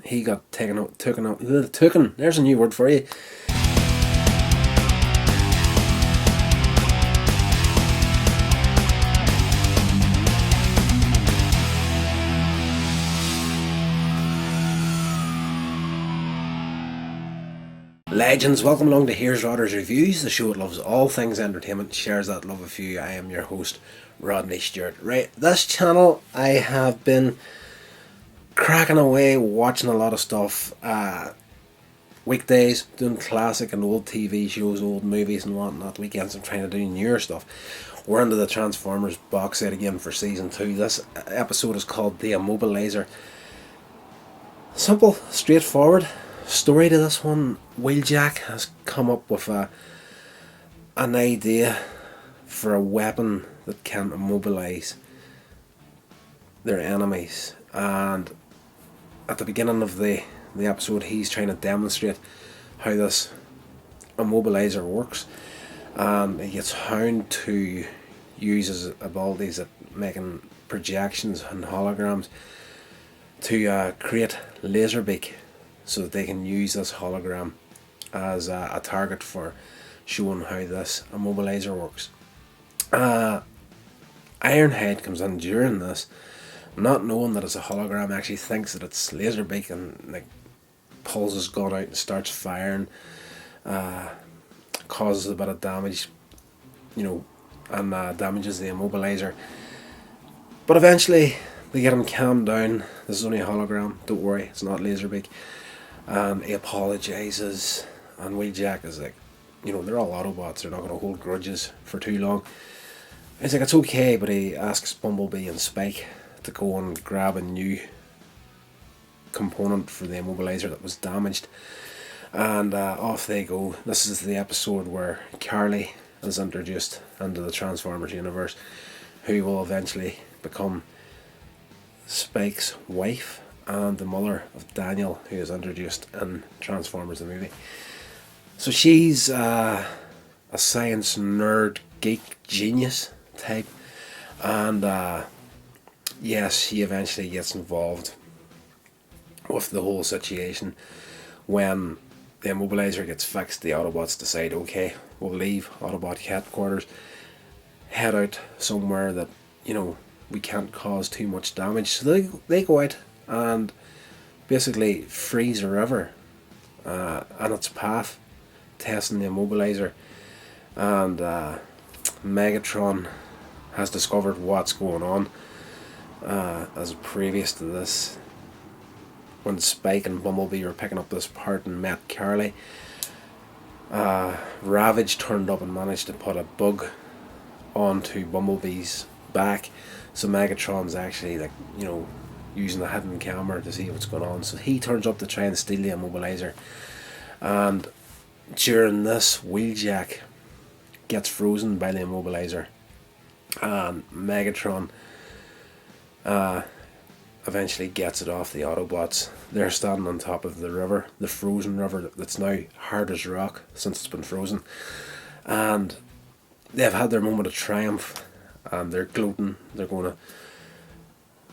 he got taken. There's a new word for you. Legends, welcome along to Here's Rodder's Reviews, the show that loves all things entertainment, shares that love with you. I am your host, Rodney Stewart. Right, this channel, I have been cracking away, watching a lot of stuff. Weekdays, doing classic and old TV shows, old movies and whatnot. Weekends, I'm trying to do newer stuff. We're into the Transformers box set again for season 2. This episode is called The Immobilizer. Simple, straightforward story to this one. Wheeljack has come up with an idea for a weapon that can immobilise their enemies, and at the beginning of the episode he's trying to demonstrate how this immobilizer works, and he gets Hound to use his abilities at making projections and holograms to create Laserbeak, so that they can use this hologram as a target for showing how this immobilizer works. Ironhide comes in during this, not knowing that it's a hologram, actually thinks that it's Laserbeak, and pulls his gun out and starts firing, causes a bit of damage, and damages the immobilizer. But eventually they get him calmed down. This is only a hologram, don't worry, it's not Laserbeak. And he apologises, and Wheeljack is like, they're all Autobots, they're not going to hold grudges for too long. He's like, it's okay, but he asks Bumblebee and Spike to go and grab a new component for the immobilizer that was damaged, and off they go. This is the episode where Carly is introduced into the Transformers universe, who will eventually become Spike's wife and the mother of Daniel, who is introduced in Transformers the movie. So she's a science nerd, geek, genius type, and yes, she eventually gets involved with the whole situation. When the immobilizer gets fixed, the Autobots decide, okay, we'll leave Autobot headquarters, head out somewhere that we can't cause too much damage. So they go out and basically freeze a river on its path, testing the immobilizer, and Megatron has discovered what's going on. As previous to this, when Spike and Bumblebee were picking up this part and met Carly, Ravage turned up and managed to put a bug onto Bumblebee's back, so Megatron's actually using a hidden camera to see what's going on. So he turns up to try and steal the immobilizer, and during this, Wheeljack gets frozen by the immobilizer, and Megatron eventually gets it off the Autobots. They're standing on top of the river, the frozen river that's now hard as rock since it's been frozen, and they've had their moment of triumph, and they're gloating. They're going to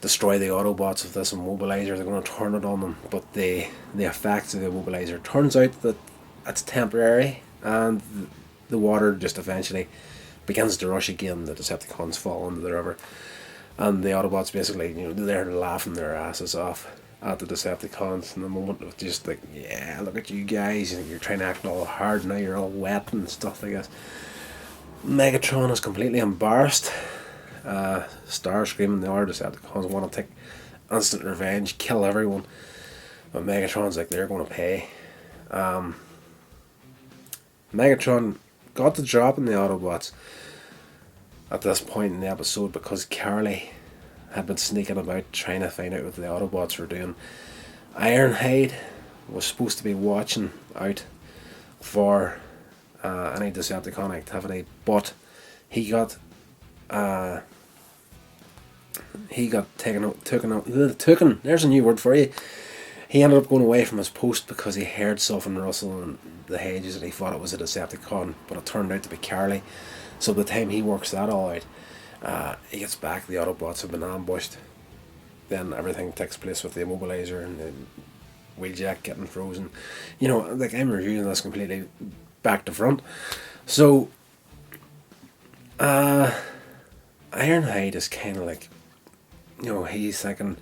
destroy the Autobots with this immobilizer. They're going to turn it on them, but the effects of the immobilizer, turns out that it's temporary, and the water just eventually begins to rush again. The Decepticons fall into the river, and the Autobots basically, they're laughing their asses off at the Decepticons in the moment of just like, yeah, look at you guys, you're trying to act all hard, now you're all wet and stuff like that. Megatron is completely embarrassed. Starscream and the other Decepticons want to take instant revenge, kill everyone, but Megatron's like, they're going to pay. Megatron got the drop in the Autobots at this point in the episode because Carly had been sneaking about trying to find out what the Autobots were doing. Ironhide was supposed to be watching out for any Decepticon activity, but he got taken. There's a new word for you. He ended up going away from his post because he heard something rustle in the hedges and he thought it was a Decepticon, but it turned out to be Carly. So by the time he works that all out, he gets back, the Autobots have been ambushed. Then everything takes place with the immobilizer, and wheeljack getting frozen. You know, like I'm reviewing this completely back to front. So, Ironhide is kind of like, you know, he's thinking,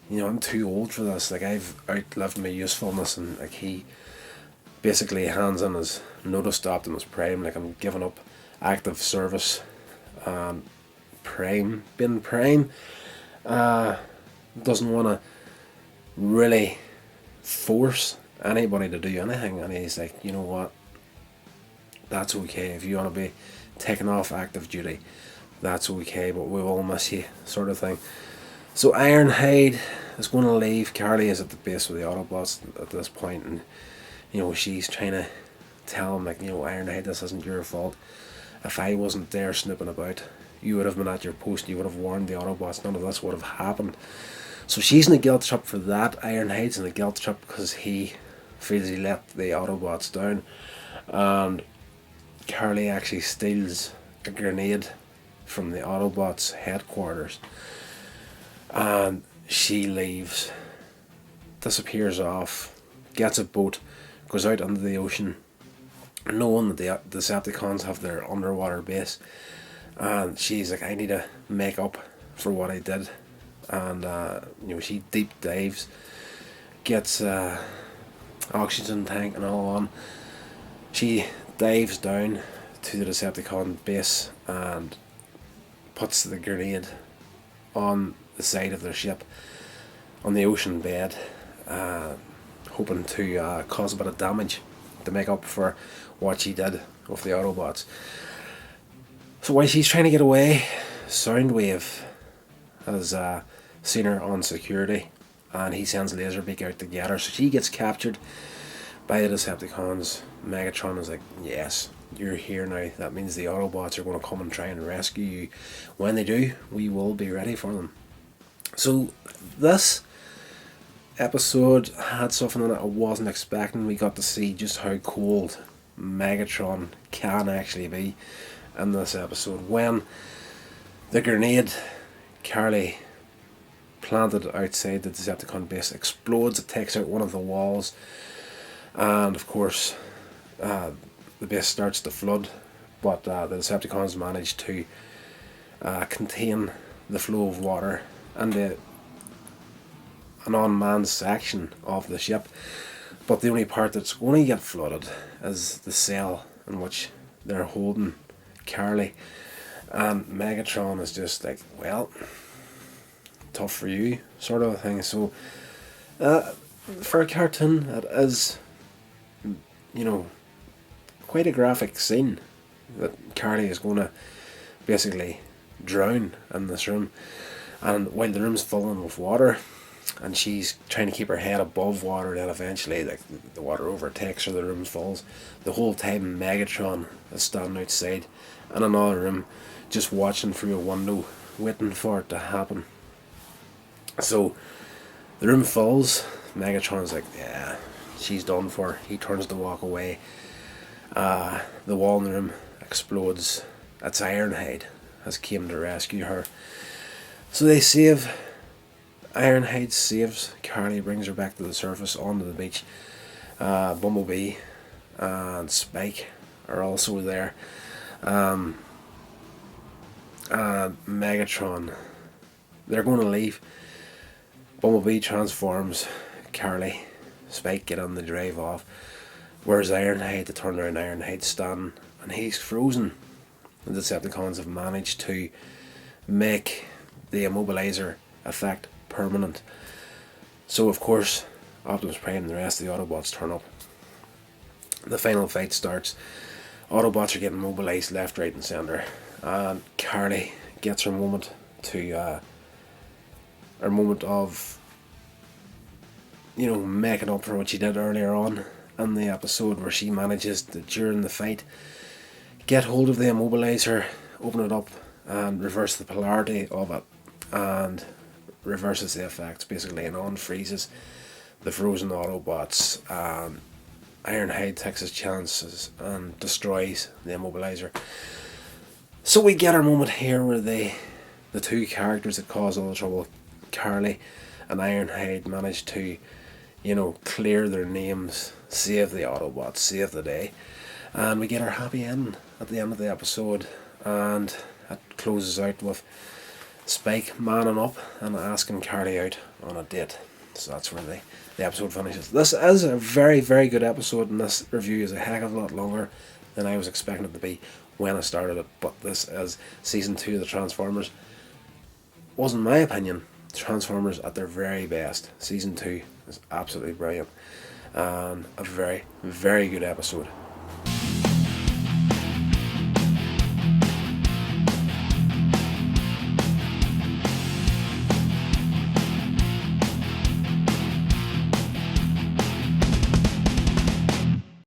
you know, I'm too old for this. Like I've outlived my usefulness, and like he basically hands in his notice to Optimus Prime. Like I'm giving up active service. Prime being Prime doesn't want to really force anybody to do anything, and he's like, you know what, that's okay if you want to be taken off active duty, that's okay, but we will miss you, sort of thing. So Ironhide is going to leave. Carly is at the base with the Autobots at this point, and you know, she's trying to tell him, like, you know, Ironhide, this isn't your fault. If I wasn't there snooping about, you would have been at your post, you would have warned the Autobots, none of this would have happened. So she's in the guilt trip for that. Ironhide's in the guilt trip because he feels he let the Autobots down. And Carly actually steals a grenade from the Autobots' headquarters. And she leaves, disappears off, gets a boat, goes out into the ocean, knowing that the Decepticons have their underwater base. And she's like, I need to make up for what I did. And you know, she deep dives, gets oxygen tank and all on. She dives down to the Decepticon base and puts the grenade on the side of their ship on the ocean bed, hoping to cause a bit of damage to make up for what she did with the Autobots. So while she's trying to get away, Soundwave has seen her on security, and he sends Laserbeak out to get her. So she gets captured by the Decepticons. Megatron is like, yes, you're here now. That means the Autobots are going to come and try and rescue you. When they do, we will be ready for them. So this episode had something that I wasn't expecting. We got to see just how cold Megatron can actually be in this episode. When the grenade Carly planted outside the Decepticon base explodes, it takes out one of the walls, and of course the base starts to flood, but the Decepticons manage to contain the flow of water and an unmanned section of the ship. But the only part that's going to get flooded is the cell in which they're holding Carly. And Megatron is just like, well, tough for you, sort of a thing. So, for a cartoon, it is, you know, quite a graphic scene that Carly is going to basically drown in this room. And while the room's filling with water, and she's trying to keep her head above water, then eventually like the water overtakes her, the room falls. The whole time Megatron is standing outside in another room, just watching through a window, waiting for it to happen. So the room falls. Megatron's like, yeah, she's done for. He turns to walk away. The wall in the room explodes. It's Ironhide has came to rescue her. So they save. Ironhide saves Carly, brings her back to the surface onto the beach. Bumblebee and Spike are also there. And Megatron, they're going to leave. Bumblebee transforms Carly. Spike get on the drive off. Whereas Ironhide, to turn around, Ironhide standing, and he's frozen. The Decepticons have managed to make the Immobilizer effect permanent. So of course Optimus Prime and the rest of the Autobots turn up. The final fight starts. Autobots are getting mobilized left, right and centre, and Carly gets her moment of, you know, making up for what she did earlier on in the episode, where she manages to, during the fight, get hold of the Immobilizer, open it up and reverse the polarity of it, and reverses the effects basically, and unfreezes the frozen Autobots. Ironhide takes his chances and destroys the Immobilizer. So we get our moment here where the two characters that cause all the trouble, Carly and Ironhide, manage to clear their names, save the Autobots, save the day. And we get our happy ending at the end of the episode, and it closes out with Spike manning up and asking Carly out on a date. So that's where the episode finishes. This is a very, very good episode, and this review is a heck of a lot longer than I was expecting it to be when I started it. But this is season 2 of the Transformers. Was, in my opinion, Transformers at their very best. Season 2 is absolutely brilliant, and a very, very good episode.